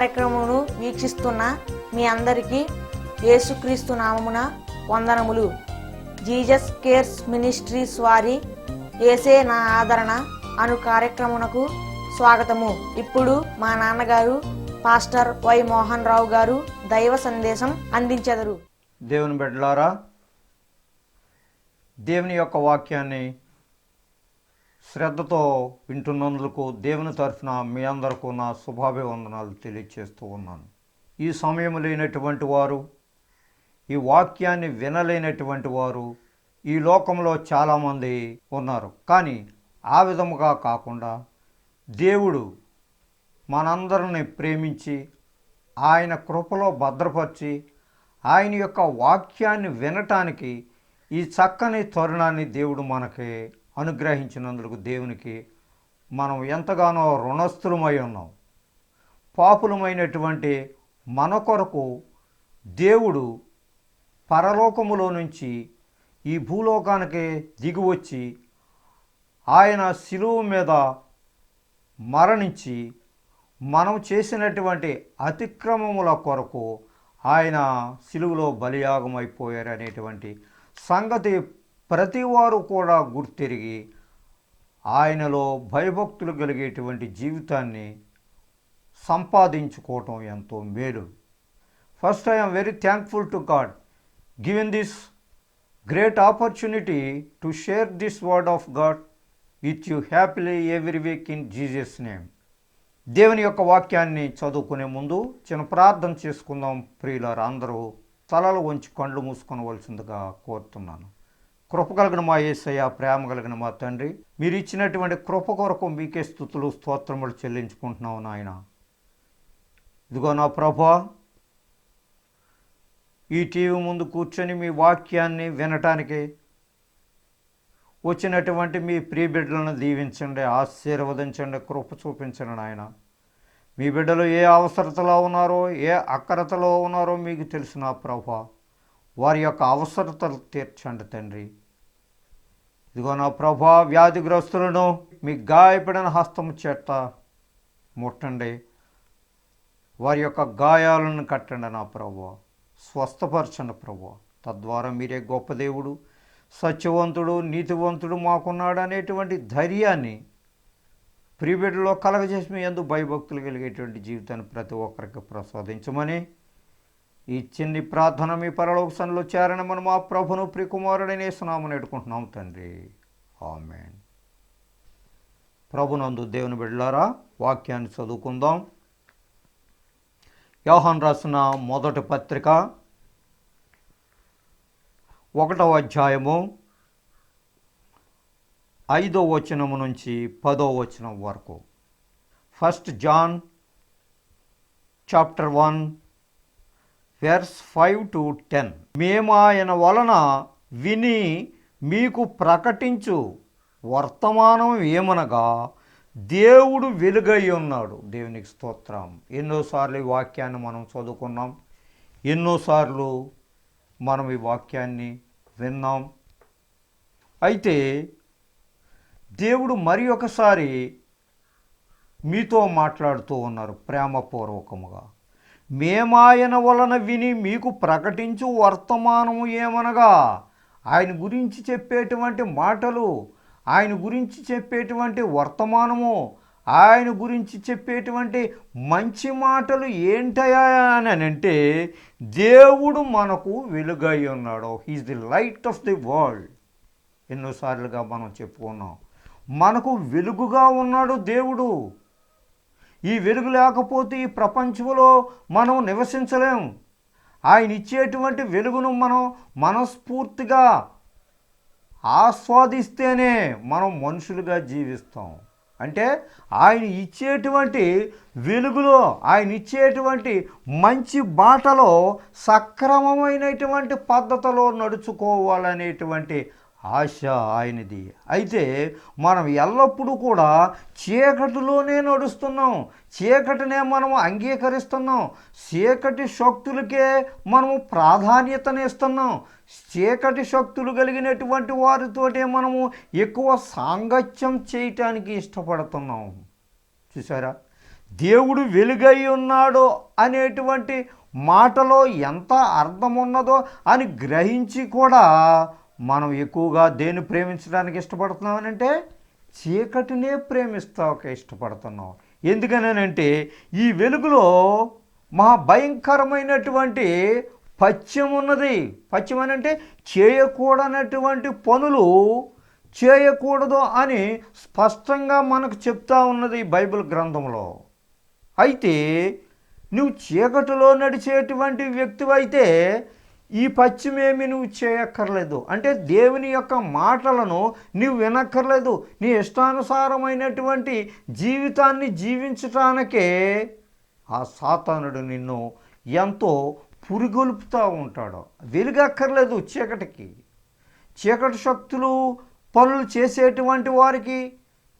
కార్యక్రమమును వీక్షిస్తున్న మీ అందరికీ యేసుక్రీస్తు నామమున వందనములు. జీసస్ కేర్స్ మినిస్ట్రీస్ వారి యేసే నా ఆదరణ అను కార్యక్రమునకు స్వాగతము. ఇప్పుడు మా నాన్నగారు పాస్టర్ వై మోహన్ రావు గారు దైవ సందేశం అందించెదరు. దేవుని బిడ్డలారా, దేవుని యొక్క వాక్యాన్ని శ్రద్ధతో వింటున్నందుకు దేవుని తరఫున మీ అందరికీ నా శుభాభివందనాలు తెలియజేస్తూ ఉన్నాను. ఈ సమయం లేనటువంటి వారు, ఈ వాక్యాన్ని వినలేనటువంటి వారు ఈ లోకంలో చాలామంది ఉన్నారు. కానీ ఆ విధముగా కాకుండా దేవుడు మనందరిని ప్రేమించి ఆయన కృపలో భద్రపరిచి ఆయన యొక్క వాక్యాన్ని వినటానికి ఈ చక్కని తరుణాన్ని దేవుడు మనకి అనుగ్రహించినందుకు దేవునికి మనం ఎంతగానో రుణస్థులమై ఉన్నాం. పాపులమైనటువంటి మన కొరకు దేవుడు పరలోకములో నుంచి ఈ భూలోకానికి దిగివచ్చి ఆయన శిలువ మీద మరణించి మనం చేసినటువంటి అతిక్రమముల కొరకు ఆయన శిలువలో బలియాగమైపోయారు అనేటువంటి సంగతి ప్రతివారు కూడా గుర్తెరిగి ఆయనలో భయభక్తులు కలిగేటువంటి జీవితాన్ని సంపాదించుకోవటం ఎంతో మేలు. First I am very thankful to God given this great opportunity to share this word of God with you happily every week in Jesus name. దేవుని యొక్క వాక్యాన్ని చదువుకునే ముందు చిన్న ప్రార్థన చేసుకుందాం. ప్రియులారా, అందరూ తలలు వంచి కళ్ళు మూసుకొనవలసిందిగా కోరుతున్నాను. కృప కలిగిన మా యేసయ్య, ప్రేమ కలిగిన మా తండ్రి, మీరు ఇచ్చినటువంటి కృప కొరకు మీకే స్తుతులు స్తోత్రములు చెల్లించుకుంటున్నావు నాయన. ఇదిగో నా ప్రభువా, ఈ టీవీ ముందు కూర్చొని మీ వాక్యాన్ని వినటానికి వచ్చినటువంటి మీ ప్రియ బిడ్డలను దీవించండి, ఆశీర్వదించండి, కృప చూపించండి నాయన. మీ బిడ్డలు ఏ అవసరతలో ఉన్నారో, ఏ అక్కరతలో ఉన్నారో మీకు తెలిసిన ప్రభువా, వారి యొక్క అవసరతలు తీర్చండి తండ్రి. ఇదిగో నా ప్రభువా, వ్యాధిగ్రస్తులను మీ గాయపడిన హస్తము చేత ముట్టండి, వారి యొక్క గాయాలను కట్టండి నా ప్రభువా, స్వస్థపరచండి ప్రభువా. తద్వారా మీరే గొప్ప దేవుడు, సత్యవంతుడు, నీతివంతుడు మాకున్నాడు అనేటువంటి ధైర్యాన్ని ప్రియబిడ్డలో కలగజేసి మీ యందు భయభక్తులు కలిగేటువంటి జీవితాన్ని ప్రతి ఒక్కరికి ప్రసాదించమని ఈ చిన్ని ప్రార్థన మీ పరలోక సన్నిధిలో చేరనమని మా ప్రభును ప్రియకుమారుడైన యేసునామమున వేడుకుంటున్నాం తండ్రి, ఆమేన్. ప్రభునందు దేవుని బిడ్డలారా, వాక్యాన్ని చదువుకుందాం. యోహాను రాసిన మొదటి పత్రిక 1వ అధ్యాయము 5వ వచనము నుంచి 10వ వచనం వరకు. First John chapter 1 verse 5 to 10. మేము ఆయన వలన విని మీకు ప్రకటించు వర్తమానం ఏమనగా దేవుడు వెలుగై ఉన్నాడు. దేవునికి స్తోత్రం. ఎన్నోసార్లు ఈ వాక్యాన్ని మనం చదువుకున్నాం, ఎన్నోసార్లు మనం ఈ వాక్యాన్ని విన్నాం. అయితే దేవుడు మరి ఒకసారి మీతో మాట్లాడుతూ ఉన్నారు ప్రేమపూర్వకముగా. మేమాయన వలన విని మీకు ప్రకటించు వర్తమానము ఏమనగా, ఆయన గురించి చెప్పేటువంటి మాటలు, ఆయన గురించి చెప్పేటువంటి వర్తమానము, ఆయన గురించి చెప్పేటువంటి మంచి మాటలు ఏంటయా అని అంటే, దేవుడు మనకు వెలుగై ఉన్నాడు. He's the light of the world. ఎన్నోసార్లుగా మనం చెప్పుకున్నాం, మనకు వెలుగుగా ఉన్నాడు దేవుడు. ఈ వెలుగు లేకపోతే ఈ ప్రపంచంలో మనం నివసించలేం. ఆయన ఇచ్చేటువంటి వెలుగును మనం మనస్ఫూర్తిగా ఆస్వాదిస్తేనే మనం మనుషులుగా జీవిస్తాం. అంటే ఆయన ఇచ్చేటువంటి వెలుగులో, ఆయన ఇచ్చేటువంటి మంచి బాటలో సక్రమమైనటువంటి పద్ధతిలో నడుచుకోవాలనేటువంటి ఆశ ఆయనది. అయితే మనం ఎల్లప్పుడూ కూడా చీకటిలోనే నడుస్తున్నాం, చీకటినే మనం అంగీకరిస్తున్నాం, చీకటి శక్తులకే మనము ప్రాధాన్యతనిస్తున్నాం, చీకటి శక్తులు కలిగినటువంటి వారితోటే మనము ఎక్కువ సాంగత్యం చేయటానికి ఇష్టపడుతున్నాం. చూసారా, దేవుడు వెలుగై ఉన్నాడు అనేటువంటి మాటలో ఎంత అర్థం ఉన్నదో అని గ్రహించి కూడా మనం ఎక్కువగా దేన్ని ప్రేమించడానికి ఇష్టపడుతున్నామనంటే చీకటినే ఇష్టపడుతున్నాం. ఎందుకనంటే ఈ వెలుగులో మహా భయంకరమైనటువంటి పథ్యం ఉన్నది. పథ్యం అని అంటే చేయకూడనటువంటి పనులు చేయకూడదు అని స్పష్టంగా మనకు చెప్తా ఉన్నది బైబిల్ గ్రంథంలో. అయితే నువ్వు చీకటిలో నడిచేటువంటి వ్యక్తివైతే ఈ పశ్చిమేమి నువ్వు చేయక్కర్లేదు. అంటే దేవుని యొక్క మాటలను నువ్వు వినక్కర్లేదు. నీ ఇష్టానుసారమైనటువంటి జీవితాన్ని జీవించటానికే ఆ సాతానుడు నిన్ను ఎంతో పురిగొల్పుతూ ఉంటాడు. వెలుగక్కర్లేదు చీకటికి. చీకటి శక్తులు పనులు చేసేటువంటి వారికి,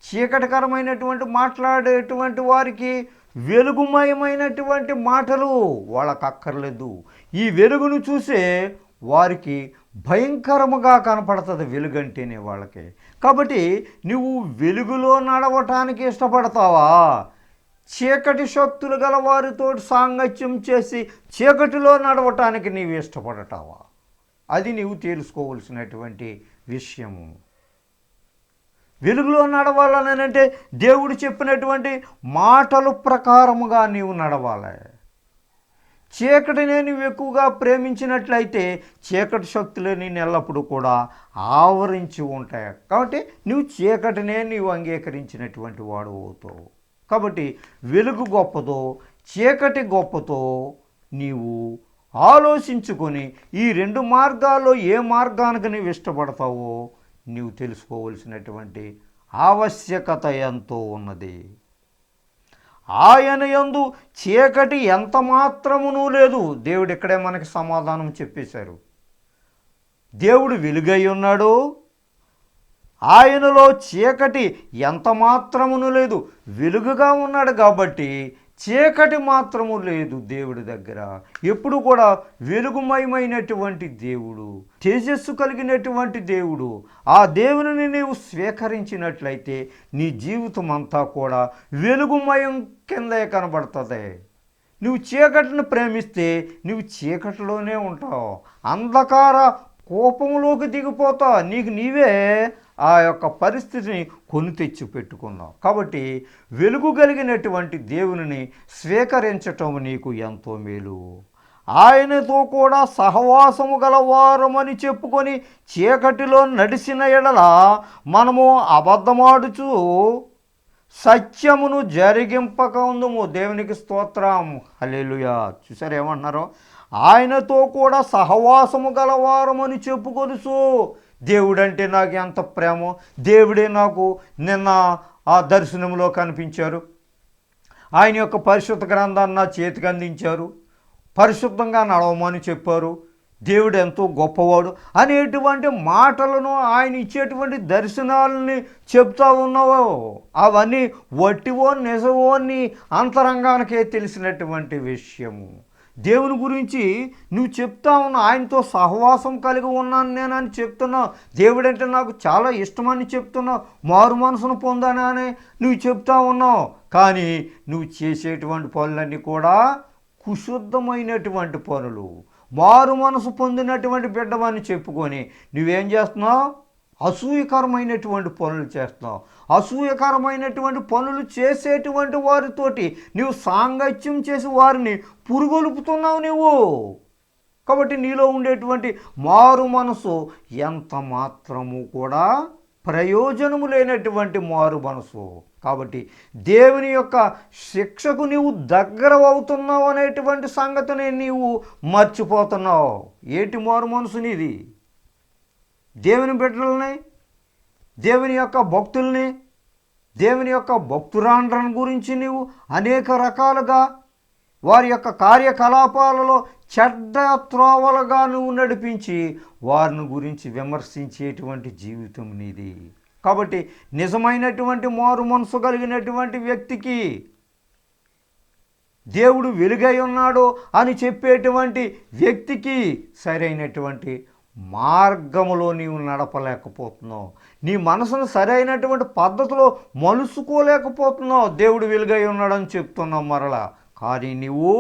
చీకటికరమైనటువంటి మాట్లాడేటువంటి వారికి వెలుగుమయమైనటువంటి మాటలు వాళ్ళకు అక్కర్లేదు. ఈ వెలుగును చూసే వారికి భయంకరముగా కనపడుతుంది వెలుగంటేనే వాళ్ళకి. కాబట్టి నువ్వు వెలుగులో నడవటానికి ఇష్టపడతావా, చీకటి శక్తులు గల వారితో సాంగత్యం చేసి చీకటిలో నడవటానికి నీవు ఇష్టపడతావా? అది నీవు తెలుసుకోవలసినటువంటి విషయము. వెలుగులో నడవాలని అంటే దేవుడు చెప్పినటువంటి మాటల ప్రకారముగా నీవు నడవాలి. చీకటినే నువ్వు ఎక్కువగా ప్రేమించినట్లయితే చీకటి శక్తులే నేను ఎల్లప్పుడూ కూడా ఆవరించి ఉంటాయి. కాబట్టి నువ్వు చీకటినే నీవు అంగీకరించినటువంటి వాడు అవుతావు. కాబట్టి వెలుగు గొప్పదో చీకటి గొప్పతో నీవు ఆలోచించుకొని ఈ రెండు మార్గాల్లో ఏ మార్గానికి నీవు ఇష్టపడతావో నీవు తెలుసుకోవలసినటువంటి ఆవశ్యకత ఎంతో ఉన్నది. ఆయన యందు చీకటి ఎంత మాత్రమునూ లేదు. దేవుడు ఇక్కడే మనకి సమాధానం చెప్పేశారు. దేవుడు వెలుగై ఉన్నాడు, ఆయనలో చీకటి ఎంత మాత్రమును లేదు. వెలుగుగా ఉన్నాడు కాబట్టి చీకటి మాత్రము లేదు దేవుడి దగ్గర. ఎప్పుడు కూడా వెలుగుమయమైనటువంటి దేవుడు, తేజస్సు కలిగినటువంటి దేవుడు. ఆ దేవుని నీవు స్వీకరించినట్లయితే నీ జీవితం అంతా కూడా వెలుగుమయం కిందే కనబడుతుంది. నువ్వు చీకటిని ప్రేమిస్తే నువ్వు చీకటిలోనే ఉంటావు, అంధకార కోపంలోకి దిగిపోతావు. నీకు నీవే ఆ యొక్క పరిస్థితిని కొని తెచ్చి పెట్టుకున్నావు. కాబట్టి వెలుగు కలిగినటువంటి దేవుని స్వీకరించటం నీకు ఎంతో మేలు. ఆయనతో కూడా సహవాసము గలవారమని చెప్పుకొని చీకటిలో నడిచిన ఎడల మనము అబద్ధమాడుచు సత్యమును జరిగింపక ఉందుము. దేవునికి స్తోత్రం, హల్లెలూయా. చూసారు ఏమంటున్నారో? ఆయనతో కూడా సహవాసము గలవారమని చెప్పుకొనుసు. దేవుడంటే నాకు ఎంత ప్రేమో, దేవుడే నాకు నిన్న ఆ దర్శనంలో కనిపించారు, ఆయన యొక్క పరిశుద్ధ గ్రంథాన్ని నా చేతికి అందించారు, పరిశుద్ధంగా నడవమని చెప్పారు, దేవుడు ఎంతో గొప్పవాడు అనేటువంటి మాటలను ఆయన ఇచ్చేటువంటి దర్శనాలని చెప్తా ఉన్నావో అవన్నీ వట్టివో నిజవో నీ అంతరంగానికే తెలిసినటువంటి విషయము. దేవుని గురించి నువ్వు చెప్తా ఉన్నావు, ఆయనతో సహవాసం కలిగి ఉన్నాను నేనని చెప్తున్నావు, దేవుడంటే నాకు చాలా ఇష్టమని చెప్తున్నావు, మారు మనసును పొందానని నువ్వు చెప్తా ఉన్నావు. కానీ నువ్వు చేసేటువంటి పనులన్నీ కూడా కుశుద్ధమైనటువంటి పనులు, మారు మనసు పొందినటువంటి బిడ్డమని చెప్పుకొని నువ్వేం చేస్తున్నావు? అసూయకరమైనటువంటి పనులు చేస్తున్నావు. అసూయకరమైనటువంటి పనులు చేసేటువంటి వారితోటి నువ్వు సాంగత్యం చేసి వారిని పురుగొలుపుతున్నావు నువ్వు. కాబట్టి నీలో ఉండేటువంటి మారు మనసు ఎంత మాత్రము కూడా ప్రయోజనము లేనటువంటి మారు మనసు. కాబట్టి దేవుని యొక్క శిక్షకు నీవు దగ్గర అవుతున్నావు అనేటువంటి సంగతిని నీవు మర్చిపోతున్నావు. ఏంటి మారు మనసు నీది? దేవుని బిడ్డలని, దేవుని యొక్క భక్తుల్ని, దేవుని యొక్క భక్తురాండ్రని గురించి నీవు అనేక రకాలుగా వారి యొక్క కార్యకలాపాలలో చెడ్డ త్రోవలుగా నువ్వు నడిపించి వారిని గురించి విమర్శించేటువంటి జీవితం నీది. కాబట్టి నిజమైనటువంటి మారు మనసు కలిగినటువంటి వ్యక్తికి, దేవుడు వెలుగై ఉన్నాడు అని చెప్పేటువంటి వ్యక్తికి సరైనటువంటి మార్గములో నీవు నడపలేకపోతున్నావు, నీ మనసును సరైనటువంటి పద్ధతిలో మలుసుకోలేకపోతున్నావు. దేవుడు వెలుగై ఉన్నాడని చెప్తున్నావు మరలా, కానీ నీవు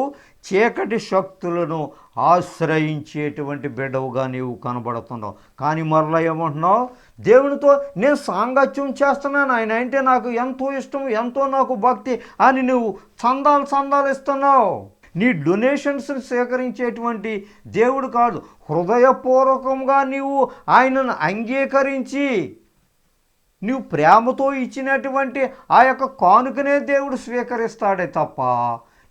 చీకటి శక్తులను ఆశ్రయించేటువంటి బిడ్డవుగా నీవు కనబడుతున్నావు. కానీ మరలా ఏమంటున్నావు? దేవునితో నేను సాంగత్యం చేస్తున్నాను, ఆయన అంటే నాకు ఎంతో ఇష్టం, ఎంతో నాకు భక్తి అని నువ్వు చందాలు ఇస్తున్నావు. నీ డొనేషన్స్ని సేకరించేటువంటి దేవుడు కాదు, హృదయపూర్వకంగా నీవు ఆయనను అంగీకరించి నీవు ప్రేమతో ఇచ్చినటువంటి ఆ యొక్క కానుకనే దేవుడు స్వీకరిస్తాడే తప్ప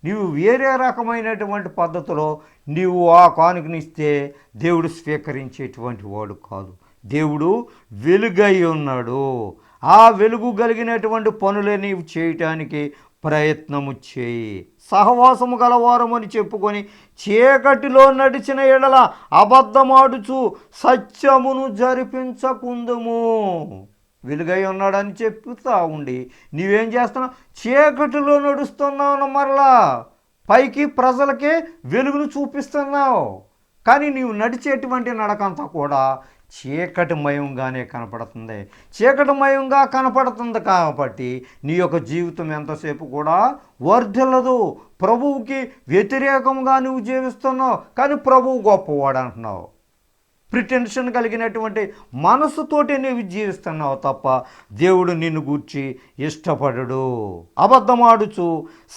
నీవు వేరే రకమైనటువంటి పద్ధతిలో నీవు ఆ కానుకనిస్తే దేవుడు స్వీకరించేటువంటి వాడు కాదు. దేవుడు వెలుగై ఉన్నాడు. ఆ వెలుగు కలిగినటువంటి పనులే నీవు చేయటానికి ప్రయత్నము చేయి. సహవాసము గలవారమని చెప్పుకొని చీకటిలో నడిచిన ఎడల అబద్ధమాడుచు సత్యమును జరిపించకుందుము. వెలుగై ఉన్నాడని చెప్తా ఉండి నీవేం చేస్తున్నావు? చీకటిలో నడుస్తున్నావు. మరలా పైకి ప్రజలకే వెలుగును చూపిస్తున్నావు, కానీ నీవు నడిచేటువంటి నడకంతా కూడా చీకటిమయంగానే కనపడుతుంది. చీకటిమయంగా కనపడుతుంది కాబట్టి నీ యొక్క జీవితం ఎంతసేపు కూడా వర్ధిల్లదు. ప్రభువుకి వ్యతిరేకంగా నువ్వు జీవిస్తున్నావు, కానీ ప్రభువు గొప్పవాడు అంటున్నావు. ప్రిటెన్షన్ కలిగినటువంటి మనసుతోటి నీవు జీవిస్తున్నావు తప్ప దేవుడు నిన్ను గూర్చి ఇష్టపడడు. అబద్ధమాడుచు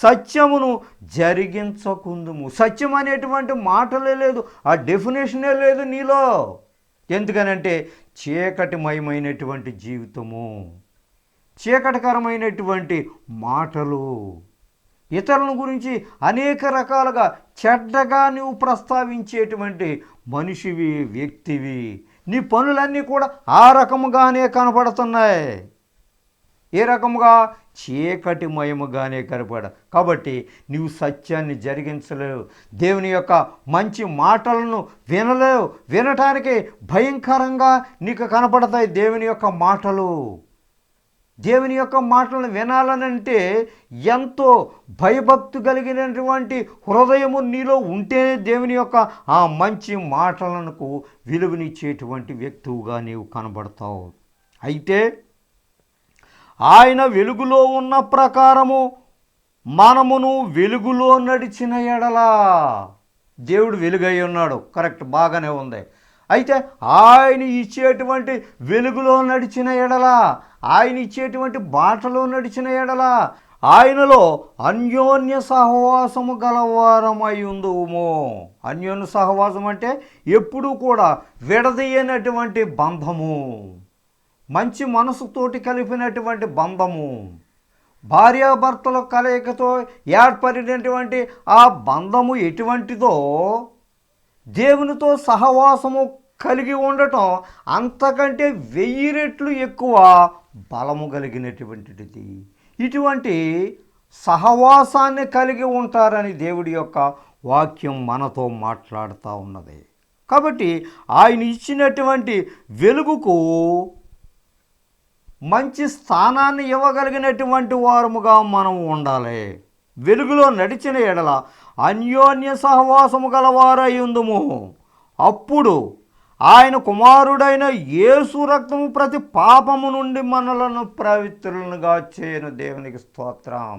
సత్యమును జరిగించకుందుము. సత్యం అనేటువంటి మాటలే లేదు, ఆ డెఫినేషనే లేదు నీలో. ఎందుకనంటే చీకటిమయమైనటువంటి జీవితము, చీకటికరమైనటువంటి మాటలు, ఇతరుల గురించి అనేక రకాలుగా చెడ్డగా నువ్వు ప్రస్తావించేటువంటి మనిషివి, వ్యక్తివి. నీ పనులన్నీ కూడా ఆ రకముగానే కనపడుతున్నాయి. ఏ రకముగా? చీకటిమయముగానే కాబట్టి నీవు సత్యాన్ని జరిగించలేవు. దేవుని యొక్క మంచి మాటలను వినలేవు. వినటానికి భయంకరంగా నీకు కనపడతాయి దేవుని యొక్క మాటలు. దేవుని యొక్క మాటలను వినాలనంటే ఎంతో భయభక్తి కలిగినటువంటి హృదయము నీలో ఉంటేనే దేవుని యొక్క ఆ మంచి మాటలకు విలువనిచ్చేటువంటి వ్యక్తిగా నీవు కనబడతావు. అయితే ఆయన వెలుగులో ఉన్న ప్రకారము మనమును వెలుగులో నడిచిన ఎడలా, దేవుడు వెలుగై ఉన్నాడు, కరెక్ట్, బాగానే ఉంది. అయితే ఆయన ఇచ్చేటువంటి వెలుగులో నడిచిన ఎడలా, ఆయన ఇచ్చేటువంటి బాటలో నడిచిన ఎడలా ఆయనలో అన్యోన్య సహవాసము గలవారమై ఉందుము. అన్యోన్య సహవాసం అంటే ఎప్పుడూ కూడా విడదీయనటువంటి బంధము, మంచి మనసుతోటి కలిపినటువంటి బంధము, భార్యాభర్తల కలయికతో ఏర్పడినటువంటి ఆ బంధము ఎటువంటిదో దేవునితో సహవాసము కలిగి ఉండటం అంతకంటే 1000 రెట్లు ఎక్కువ బలము కలిగినటువంటిది. ఇటువంటి సహవాసాన్ని కలిగి ఉంటారని దేవుడి యొక్క వాక్యం మనతో మాట్లాడుతూ ఉన్నది. కాబట్టి ఆయన ఇచ్చినటువంటి వెలుగుకు మంచి స్థానాన్ని ఇవ్వగలిగినటువంటి వారముగా మనం ఉండాలి. వెలుగులో నడిచిన ఎడల అన్యోన్య సహవాసము గలవారై ఉందుము. అప్పుడు ఆయన కుమారుడైన యేసు రక్తము ప్రతి పాపము నుండి మనలను పవిత్రులుగా చేయను. దేవునికి స్తోత్రం.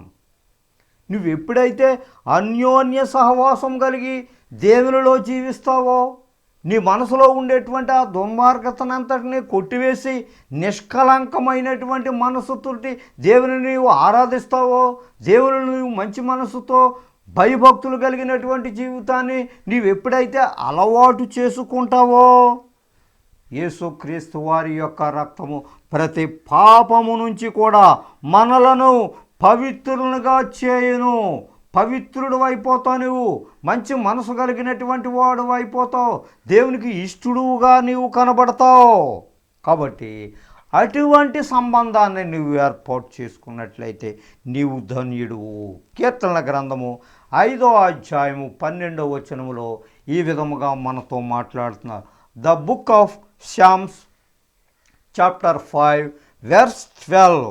నువ్వు ఎప్పుడైతే అన్యోన్య సహవాసం కలిగి దేవునిలో జీవిస్తావో, నీ మనసులో ఉండేటువంటి ఆ దుర్మార్గతనంతటిని కొట్టివేసి నిష్కలంకమైనటువంటి మనసుతోటి దేవుని నీవు ఆరాధిస్తావో, దేవుని నీవు మంచి మనసుతో భయభక్తులు కలిగినటువంటి జీవితాన్ని నీవు ఎప్పుడైతే అలవాటు చేసుకుంటావో, యేసుక్రీస్తు వారి యొక్క రక్తము ప్రతి పాపము నుంచి కూడా మనలను పవిత్రులుగా చేయును. పవిత్రుడు అయిపోతావు. నువ్వు మంచి మనసు కలిగినటువంటి వాడు అయిపోతావు. దేవునికి ఇష్టడుగా నీవు కనబడతావు. కాబట్టి అటువంటి సంబంధాన్ని నువ్వు ఏర్పాటు చేసుకున్నట్లయితే నీవు ధన్యుడువు. కీర్తనల గ్రంథము 5వ అధ్యాయము 12వ వచనములో ఈ విధముగా మనతో మాట్లాడుతున్నారు. The book of Psalms chapter 5 verse 12.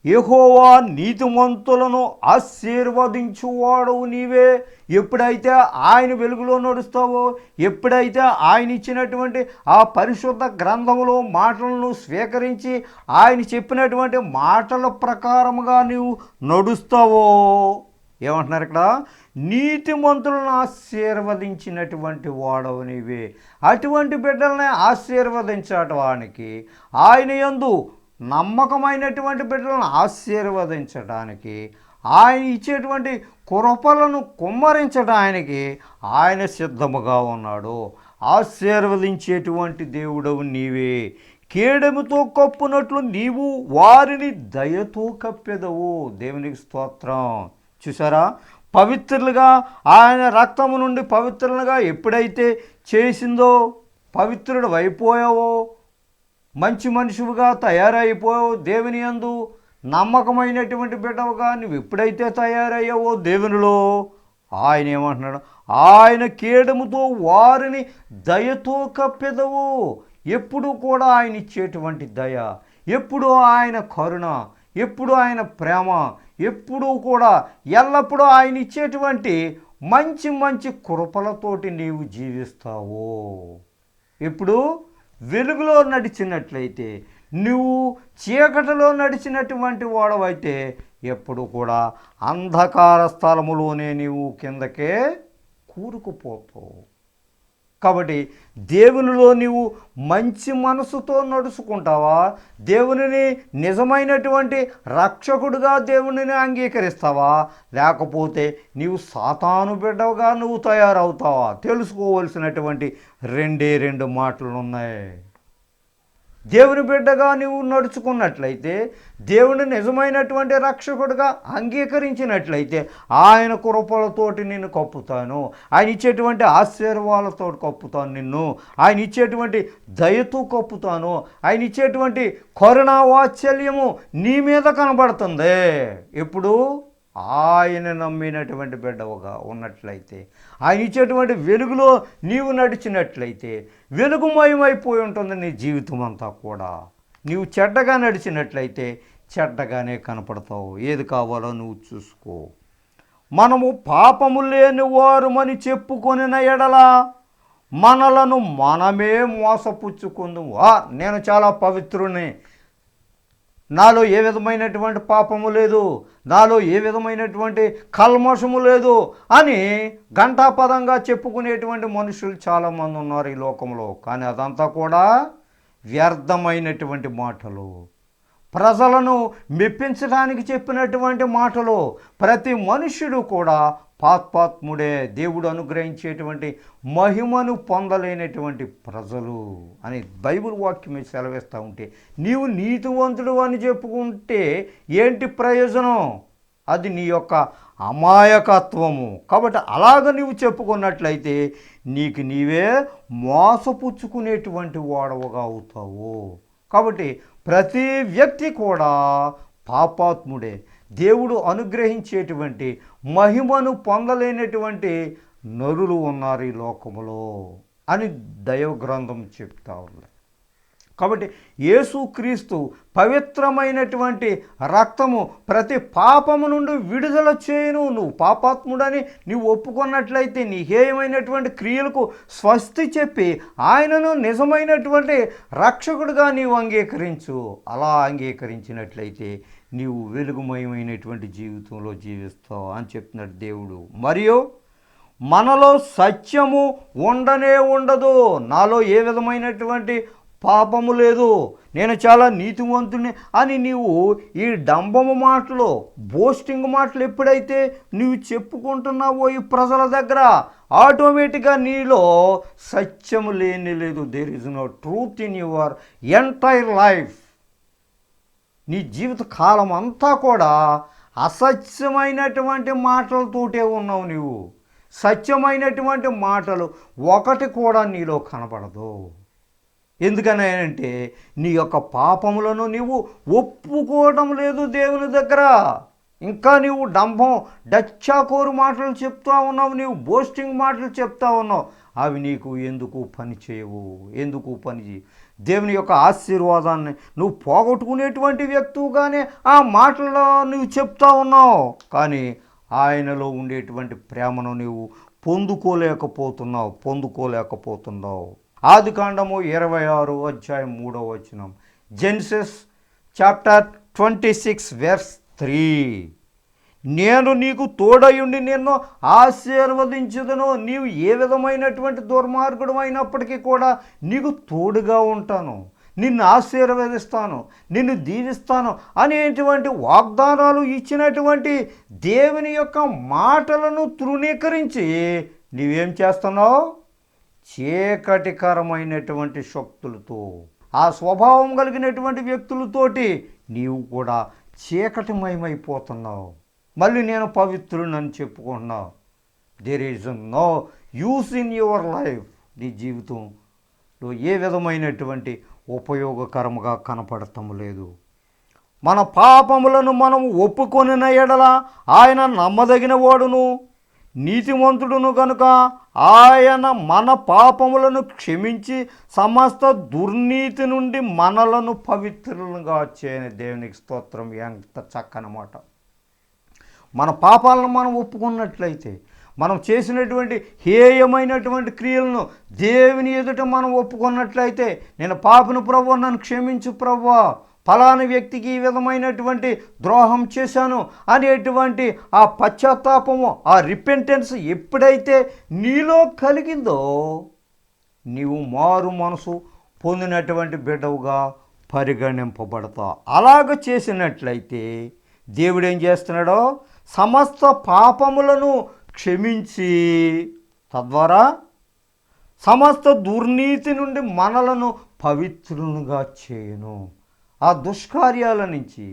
యెహోవా నీతిమంతులను ఆశీర్వదించువాడవు నీవే. ఎప్పుడైతే ఆయన వెలుగులో నడుస్తావో, ఎప్పుడైతే ఆయన ఇచ్చినటువంటి ఆ పరిశుద్ధ గ్రంథములో మాటలను స్వీకరించి ఆయన చెప్పినటువంటి మాటల ప్రకారముగా నీవు నడుస్తావో, ఏమంటున్నారు ఇక్కడ, నీతిమంతులను ఆశీర్వదించినటువంటి వాడవు నీవే. అటువంటి బిడ్డల్ని ఆశీర్వదించడానికి, ఆయన యందు నమ్మకమైనటువంటి బిడ్డలను ఆశీర్వదించడానికి, ఆయన ఇచ్చేటువంటి కృపలను కుమ్మరించడానికి ఆయన సిద్ధముగా ఉన్నాడు. ఆశీర్వదించేటువంటి దేవుడవు నీవే. కేడెముతో కప్పునట్లు నీవు వారిని దయతో కప్పెదవు. దేవునికి స్తోత్రం. చూసారా, పవిత్రులుగా ఆయన రక్తము నుండి పవిత్రులుగా ఎప్పుడైతే చేసిందో, పవిత్రుడు అయిపోయావో, మంచి మనిషిగా తయారైపోయావో, దేవుని యందు నమ్మకమైనటువంటి బిడ్డవుగా నువ్వు ఎప్పుడైతే తయారయ్యావో దేవునిలో, ఆయన ఏమంటున్నాడు, ఆయన కేడముతో వారిని దయతో కప్పెదవు. ఎప్పుడు కూడా ఆయన ఇచ్చేటువంటి దయ, ఎప్పుడు ఆయన కరుణ, ఎప్పుడు ఆయన ప్రేమ, ఎప్పుడూ కూడా ఎల్లప్పుడూ ఆయన ఇచ్చేటువంటి మంచి మంచి కృపలతోటి నీవు జీవిస్తావు. ఎప్పుడు వెలుగులో నడిచినట్లయితే, నువ్వు చీకటిలో నడిచినటువంటి వాడవైతే ఎప్పుడు కూడా అంధకార స్థలములోనే నీవు కిందకే కూరుకుపోతావు. కాబట్టి దేవునిలో నీవు మంచి మనసుతో నడుచుకుంటావా? దేవునిని నిజమైనటువంటి రక్షకుడిగా దేవునిని అంగీకరిస్తావా? లేకపోతే నీవు సాతాను బిడ్డగా నువ్వు తయారవుతావా? తెలుసుకోవలసినటువంటి రెండు మాటలు ఉన్నాయి. దేవుని బిడ్డగా నువ్వు నడుచుకున్నట్లయితే, దేవుని నిజమైనటువంటి రక్షకుడిగా అంగీకరించినట్లయితే, ఆయన కృపలతోటి నిన్ను కప్పుతాను, ఆయన ఇచ్చేటువంటి ఆశీర్వాదాలతో కప్పుతాను నిన్ను, ఆయన ఇచ్చేటువంటి దయతో కప్పుతాను, ఆయన ఇచ్చేటువంటి కరుణా వాత్సల్యము నీ మీద కనబడుతుంది. ఎప్పుడు ఆయన నమ్మినటువంటి బిడ్డవుగా ఉన్నట్లయితే, ఆయన ఇచ్చేటువంటి వెలుగులో నీవు నడిచినట్లయితే, వెలుగుమయమైపోయి ఉంటుంది నీ జీవితం అంతా కూడా. నీవు చెడ్డగా నడిచినట్లయితే చెడ్డగానే కనపడతావు. ఏది కావాలో నువ్వు చూసుకో. మనము పాపము లేని వారుమని చెప్పుకొనిన ఎడల మనలను మనమే మోసపుచ్చుకుందుము. నేను చాలా పవిత్రుని, నాలో ఏ విధమైనటువంటి పాపము లేదు, నాలో ఏ విధమైనటువంటి కల్మషము లేదు అని ఘంటాపదంగా చెప్పుకునేటువంటి మనుషులు చాలామంది ఉన్నారు ఈ లోకంలో. కానీ అదంతా కూడా వ్యర్థమైనటువంటి మాటలు, ప్రజలను మెప్పించడానికి చెప్పినటువంటి మాటలు. ప్రతి మనుష్యుడు కూడా పాపాత్ముడే, దేవుడు అనుగ్రహించేటువంటి మహిమను పొందలేనటువంటి ప్రజలు అని బైబిల్ వాక్యమే సెలవిస్తూ ఉంటే, నీవు నీతివంతుడు అని చెప్పుకుంటే ఏంటి ప్రయోజనం? అది నీ యొక్క అమాయకత్వము. కాబట్టి అలాగ నీవు చెప్పుకున్నట్లయితే నీకు నీవే మోసపుచ్చుకునేటువంటి వాడవుగా అవుతావు. కాబట్టి ప్రతి వ్యక్తి కూడా పాపాత్ముడే, దేవుడు అనుగ్రహించేటువంటి మహిమను పొందలేనటువంటి నరులు ఉన్నారు ఈ లోకములో అని దైవ గ్రంథం చెప్తా ఉంది. కాబట్టి యేసుక్రీస్తు పవిత్రమైనటువంటి రక్తము ప్రతి పాపము నుండి విడుదల చేయును. నువ్వు పాపాత్ముడని నీవు ఒప్పుకున్నట్లయితే, నీ హేయమైనటువంటి క్రియలకు స్వస్తి చెప్పి ఆయనను నిజమైనటువంటి రక్షకుడిగా నీవు అంగీకరించు. అలా అంగీకరించినట్లయితే నీవు వెలుగుమయమైనటువంటి జీవితంలో జీవిస్తావు అని చెప్తున్నాడు దేవుడు. మరియు మనలో సత్యము ఉండనే ఉండదు. నాలో ఏ విధమైనటువంటి పాపము లేదు, నేను చాలా నీతివంతుని అని నీవు ఈ డంబము మాటలు, బోస్టింగ్ మాటలు ఎప్పుడైతే నీవు చెప్పుకుంటున్నావో ఈ ప్రజల దగ్గర, ఆటోమేటిక్గా నీలో సత్యము లేని లేదు. There is no truth in your entire life. నీ జీవిత కాలం అంతా కూడా అసత్యమైనటువంటి మాటలతోటే ఉన్నావు. నీవు సత్యమైనటువంటి మాటలు ఒకటి కూడా నీలో కనబడదు. ఎందుకని అంటే నీ యొక్క పాపములను నీవు ఒప్పుకోవడం లేదు దేవుని దగ్గర. ఇంకా నీవు డంభం, డచ్చాకోరు మాటలు చెప్తా ఉన్నావు, నీవు బోస్టింగ్ మాటలు చెప్తా ఉన్నావు. అవి నీకు ఎందుకు పని చేయవు, ఎందుకు పని చేయి. దేవుని యొక్క ఆశీర్వాదాన్ని నువ్వు పోగొట్టుకునేటువంటి వ్యక్తిగానే ఆ మాటల్లో నువ్వు చెప్తా ఉన్నావు, కానీ ఆయనలో ఉండేటువంటి ప్రేమను నువ్వు పొందుకోలేకపోతున్నావు. ఆదికాండము 26 అధ్యాయం 3వ వచనం. Genesis chapter 26 verse 3. నేను నీకు తోడయుండి నిన్ను ఆశీర్వదించుదును, నీవు ఏ విధమైనటువంటి దుర్మార్గుడు అయినప్పటికీ కూడా నీకు తోడుగా ఉంటాను, నిన్ను ఆశీర్వదిస్తాను, నిన్ను దీవిస్తాను అనేటువంటి వాగ్దానాలు ఇచ్చినటువంటి దేవుని యొక్క మాటలను తృణీకరించి నీవేం చేస్తున్నావు? చీకటికరమైనటువంటి శక్తులతో, ఆ స్వభావం కలిగినటువంటి వ్యక్తులతోటి నీవు కూడా చీకటిమయమైపోతున్నావు. మళ్ళీ నేను పవిత్రునని చెప్పుకుంటున్నావు. There is no use in your life. నీ జీవితంలో ఏ విధమైనటువంటి ఉపయోగకరముగా కనపడటం లేదు. మన పాపములను మనం ఒప్పుకొనిన ఎడల ఆయన నమ్మదగిన వాడును నీతిమంతుడును కనుక ఆయన మన పాపములను క్షమించి సమస్త దుర్నీతి నుండి మనలను పవిత్రులుగా చేయని. దేవునికి స్తోత్రం. ఎంత చక్కని మాట. మన పాపాలను మనం ఒప్పుకున్నట్లయితే, మనం చేసినటువంటి హేయమైనటువంటి క్రియలను దేవుని ఎదుట మనం ఒప్పుకున్నట్లయితే, నేను పాపిని ప్రభువా, నన్ను క్షమించు ప్రభువా, ఫలాని వ్యక్తికి ఈ విధమైనటువంటి ద్రోహం చేశాను అనేటువంటి ఆ పశ్చాత్తాపము, ఆ రిపెంటెన్స్ ఎప్పుడైతే నీలో కలిగిందో నీవు మారు మనసు పొందినటువంటి బిడ్డవుగా పరిగణింపబడతావు. అలాగ చేసినట్లయితే దేవుడు ఏం చేస్తున్నాడో సమస్త పాపములను క్షమించి తద్వారా సమస్త దుర్నీతి నుండి మనలను పవిత్రులుగా చేయను. ఆ దుష్కార్యాల నుంచి,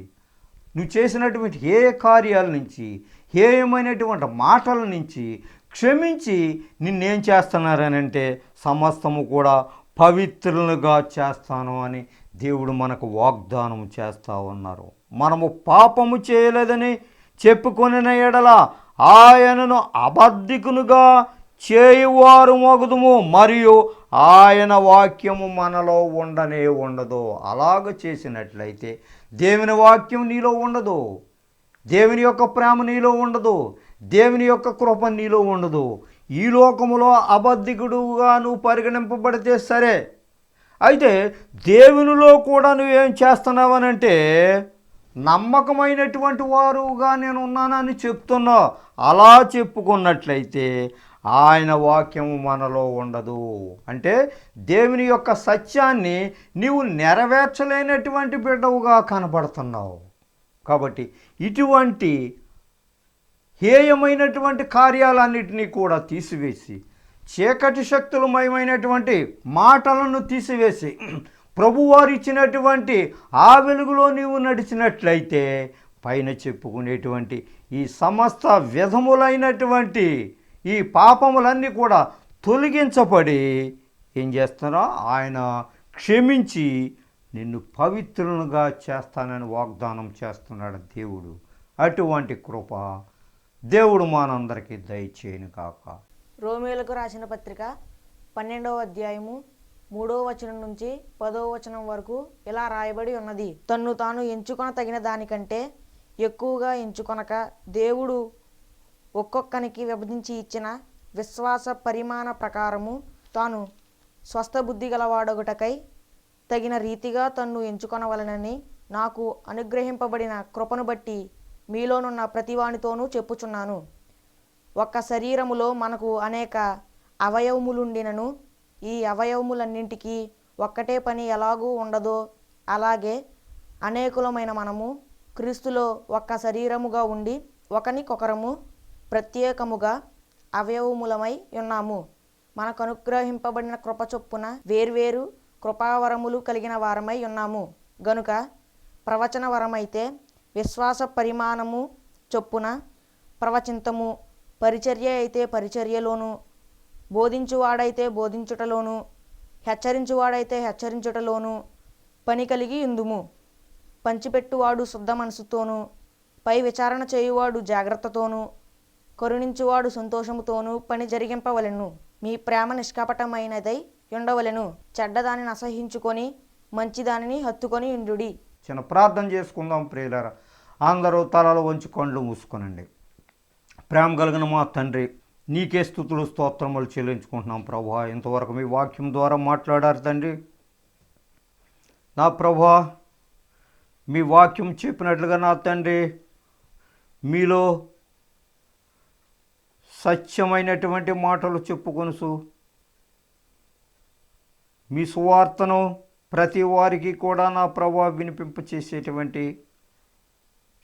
నువ్వు చేసినటువంటి ఏ కార్యాల నుంచి, హేయమైనటువంటి మాటల నుంచి క్షమించి నిన్నేం చేస్తున్నారనంటే సమస్తము కూడా పవిత్రులుగా చేస్తాను అని దేవుడు మనకు వాగ్దానం చేస్తూ ఉన్నారు. మనము పాపము చేయలేదని చెప్పుకొనిన ఎడల ఆయనను అబద్ధికునుగా చేయువారు మగుదుము, మరియు ఆయన వాక్యము మనలో ఉండనే ఉండదు. అలాగ చేసినట్లయితే దేవుని వాక్యం నీలో ఉండదు, దేవుని యొక్క ప్రేమ నీలో ఉండదు, దేవుని యొక్క కృప నీలో ఉండదు. ఈ లోకములో అబద్ధికుడుగా నువ్వు పరిగణింపబడితే సరే, అయితే దేవునిలో కూడా నువ్వేం చేస్తున్నావనంటే నమ్మకమైనటువంటి వారుగా నేను ఉన్నానని చెప్తున్నా. అలా చెప్పుకున్నట్లయితే ఆయన వాక్యము మనలో ఉండదు. అంటే దేవుని యొక్క సత్యాన్ని నీవు నెరవేర్చలేనటువంటి బిడ్డవుగా కనబడుతున్నావు. కాబట్టి ఇటువంటి హేయమైనటువంటి కార్యాలన్నిటినీ కూడా తీసివేసి, చీకటి శక్తులమయమైనటువంటి మాటలను తీసివేసి, ప్రభువారు ఇచ్చినటువంటి ఆ వెలుగులో నీవు నడిచినట్లయితే పైన చెప్పుకునేటువంటి ఈ సమస్త విధములైనటువంటి ఈ పాపములన్నీ కూడా తొలగించబడి ఏం చేస్తున్నారో ఆయన క్షమించి నిన్ను పవిత్రులుగా చేస్తానని వాగ్దానం చేస్తున్నాడు దేవుడు. అటువంటి కృప దేవుడు మనందరికీ దయచేయను కాక. రోమీయులకు రాసిన పత్రిక 12వ అధ్యాయము 3వ వచనం నుంచి 10వ వచనం వరకు ఇలా రాయబడి ఉన్నది. తన్ను తాను ఎంచుకొన తగిన దానికంటే ఎక్కువగా ఎంచుకొనక దేవుడు ఒక్కొక్కనికి విభజించి ఇచ్చిన విశ్వాస పరిమాణ ప్రకారము తాను స్వస్థ బుద్ధి గలవాడొకటకై తగిన రీతిగా తన్ను ఎంచుకొనవలనని నాకు అనుగ్రహింపబడిన కృపను బట్టి మీలోనున్న ప్రతివానితోనూ చెప్పుచున్నాను. ఒక్క శరీరములో మనకు అనేక అవయవములుండినను ఈ అవయవములన్నింటికీ ఒక్కటే పని ఎలాగూ ఉండదో అలాగే అనేకులమైన మనము క్రీస్తులో ఒక్క శరీరముగా ఉండి ఒకనికొకరము ప్రత్యేకముగా అవయవములమై ఉన్నాము. మనకు అనుగ్రహింపబడిన కృప చొప్పున వేర్వేరు కృపావరములు కలిగిన వారమై ఉన్నాము గనుక ప్రవచన వరమైతే విశ్వాస పరిమాణము చొప్పున ప్రవచింతము, పరిచర్య అయితే పరిచర్యలోను, బోధించువాడైతే బోధించుటలోను, హెచ్చరించువాడైతే హెచ్చరించుటలోను పని కలిగి ఉందుము. పంచిపెట్టువాడు శుద్ధ మనసుతోనూ, పై విచారణ చేయువాడు జాగ్రత్తతోనూ, కరుణించువాడు సంతోషముతోనూ పని జరిగింపవలెను. మీ ప్రేమ నిష్కపటమైనదై ఉండవలెను. చెడ్డదానిని అసహించుకొని మంచిదానిని హత్తుకొని ఇండుడి. చిన్న ప్రార్థన చేసుకుందాం ప్రియులారా. అందరూ తలలు వంచి కళ్ళు మూసుకొనండి. ప్రేమ కలిగిన మా తండ్రి, నీకే స్తుతులు స్తోత్రములు చెల్లించుకుంటున్నాం ప్రభువా. ఇంతవరకు మీ వాక్యం ద్వారా మాట్లాడారు తండ్రి. నా ప్రభువా, మీ వాక్యం చెప్పినట్లుగా నా తండ్రి, మీలో సత్యమైనటువంటి మాటలు చెప్పుకొనుసు మీ సువార్తను ప్రతి వారికి కూడా నా ప్రభువా వినిపింపచేసేటువంటి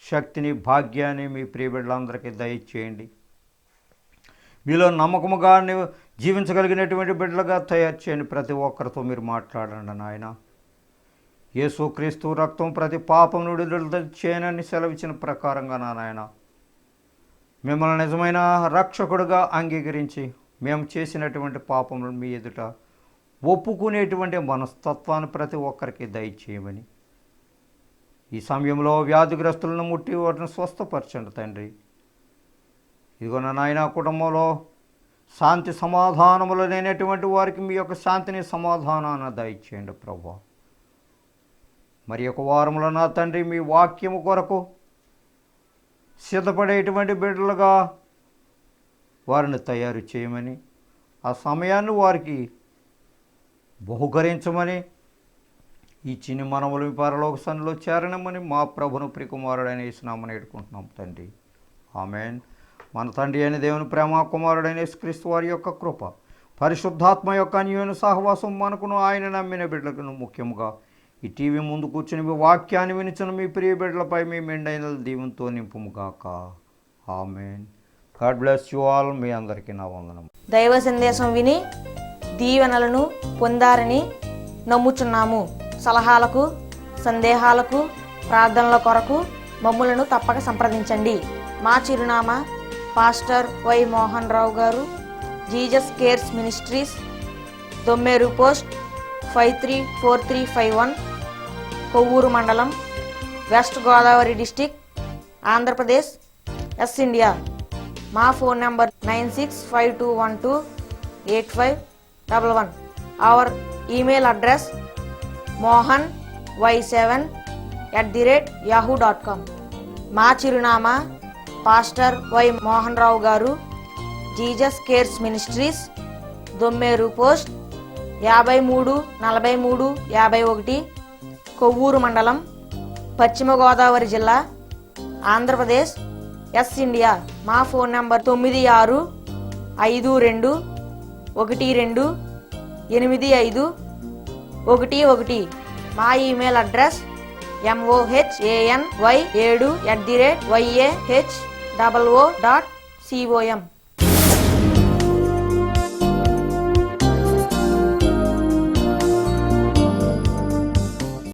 శక్తిని, భాగ్యాన్ని మీ ప్రియబిడ్డలందరికీ దయచేయండి. మీలో నమ్మకముగా జీవించగలిగినటువంటి బిడ్డలుగా తయారు చేయండి. ప్రతి ఒక్కరితో మీరు మాట్లాడండి నాయన. యేసుక్రీస్తు రక్తం ప్రతి పాపం నుండి విడుదల చేయనని సెలవిచ్చిన ప్రకారంగా నా నాయన, మిమ్మల్ని నిజమైన రక్షకుడుగా అంగీకరించి మేము చేసినటువంటి పాపములను మీ ఎదుట ఒప్పుకునేటువంటి మనస్తత్వాన్ని ప్రతి ఒక్కరికి దయచేయమని, ఈ సమయంలో వ్యాధిగ్రస్తులను ముట్టి వాటిని స్వస్థపరచండి తండ్రి. ఇదిగో నా నాయన, కుటుంబంలో శాంతి సమాధానములు లేనటువంటి వారికి మీ యొక్క శాంతిని, సమాధానాన్ని దయచేయండి ప్రభువా. మరి ఒక వారంలో నా తండ్రి, మీ వాక్యము కొరకు సిద్ధపడేటువంటి బిడ్డలుగా వారిని తయారు చేయమని, ఆ సమయాన్ని వారికి బహుకరించమని, ఈ చిన్ని మనములు మీ పరలోక సన్నిధిలో చేరనమని మా ప్రభును ప్రియకుమారుడైన యేసునామమున వేడుకుంటున్నాం తండ్రి. ఆమేన్. మన తండ్రి అయిన దేవుని ప్రేమ, కుమారుడైన యేసుక్రీస్తు వారి యొక్క కృప, పరిశుద్ధాత్మ యొక్క అన్యోన్య సహవాసం మనకును, ఆయన నమ్మిన బిడ్డలను, ముఖ్యంగా ఈ టీవీ ముందు కూర్చుని మీ వాక్యాన్ని వినిచిన మీ ప్రియ బిడ్డలపై మీ మెండైన దీవెనతో నింపుముగాక. ఆమేన్. God bless you all. మీ అందరికీ నా వందనం. దైవ సందేశం విని దీవెనలను పొందారని నమ్ముచున్నాము. సలహాలకు, సందేహాలకు, ప్రార్థనల కొరకు మమ్ములను తప్పక సంప్రదించండి. మా చిరునామా pastor Y Mohan Rao garu, Jesus cares ministries, Dommeru post 534351, Kovvur మండలం, west Godavari district, Andhra Pradesh, S India. మా phone number 9652128511. Our email address mohany7@yahoo.com. మా చిరునామా pastor Y Mohan Rao garu, Jesus cares ministries, Dommeru post 534351, Kovvur మండలం, పశ్చిమ గోదావరి జిల్లా, ఆంధ్రప్రదేశ్, ఎస్ ఇండియా. మా ఫోన్ నంబర్ 9652128511. మా ఈమెయిల్ అడ్రస్ mohany7@yahoo.com.